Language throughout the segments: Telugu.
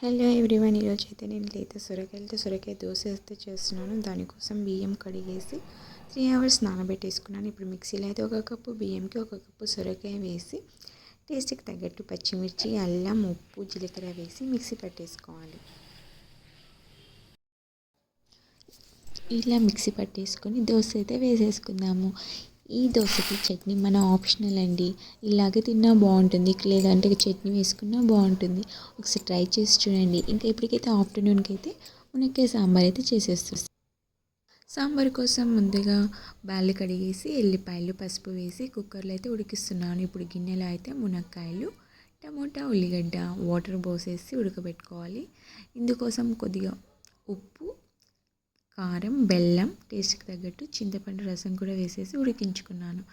హలో ఎవ్రీవన్, ఈరోజు అయితే నేను సొరకాయ దోశ అయితే చేస్తున్నాను. దానికోసం బియ్యం కడిగేసి 3 అవర్స్ నానబెట్టేసుకున్నాను. ఇప్పుడు మిక్సీలో అయితే 1 కప్పు బియ్యంకి 1 కప్పు సొరకాయ వేసి టేస్ట్కి తగ్గట్టు పచ్చిమిర్చి, అల్లం, ఉప్పు, జీలకర్ర వేసి మిక్సీ పట్టేసుకోవాలి. ఇలా మిక్సీ పట్టేసుకొని దోశ అయితే వేసేసుకుందాము. ఈ దోశకి చట్నీ మన ఆప్షనల్ అండి. ఇలాగే తిన్నా బాగుంటుంది, లేదంటే చట్నీ వేసుకున్నా బాగుంటుంది. ఒకసారి ట్రై చేసి చూడండి. ఇంకా ఇప్పటికైతే ఆఫ్టర్నూన్కి అయితే మునక్కాయ సాంబార్ అయితే చేసేస్తుంది. సాంబార్ కోసం ముందుగా బ్యాళ్ళు కడిగేసి ఎల్లిపాయలు, పసుపు వేసి కుక్కర్లో అయితే ఉడికిస్తున్నాను. ఇప్పుడు గిన్నెలో అయితే మునక్కాయలు, టమోటా, ఉల్లిగడ్డ వాటర్ పోసేసి ఉడకబెట్టుకోవాలి. ఇందుకోసం కొద్దిగా ఉప్పు, కారం, బెల్లం, టేస్ట్కి తగ్గట్టు చింతపండు రసం కూడా వేసేసి ఉడికించుకున్నాను.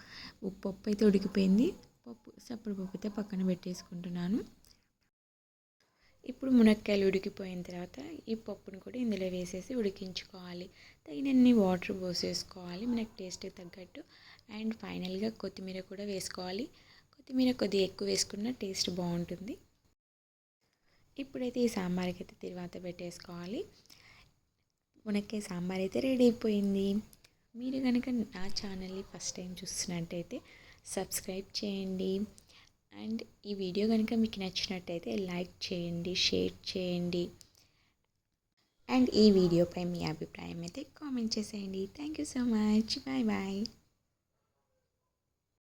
పప్పు అయితే ఉడికిపోయింది. పప్పు అయితే పక్కన పెట్టేసుకుంటున్నాను. ఇప్పుడు మునక్కాయలు ఉడికిపోయిన తర్వాత ఈ పప్పును కూడా ఇందులో వేసేసి ఉడికించుకోవాలి. తగినన్ని వాటర్ పోసేసుకోవాలి మనకి టేస్ట్కి తగ్గట్టు. అండ్ ఫైనల్గా కొత్తిమీర కూడా వేసుకోవాలి. కొత్తిమీర కొద్దిగా ఎక్కువ వేసుకున్న టేస్ట్ బాగుంటుంది. ఇప్పుడైతే ఈ సాంబార్కి అయితే తిరువాత పెట్టేసుకోవాలి. మునక్కాయ సాంబార్ అయితే రెడీ అయిపోయింది. మీరు కనుక నా ఛానల్ని ఫస్ట్ టైం చూస్తున్నట్టయితే సబ్స్క్రైబ్ చేయండి. అండ్ ఈ వీడియో కనుక మీకు నచ్చినట్టయితే లైక్ చేయండి, షేర్ చేయండి. అండ్ ఈ వీడియోపై మీ అభిప్రాయం అయితే కామెంట్ చేసేయండి. Thank you so much. Bye bye.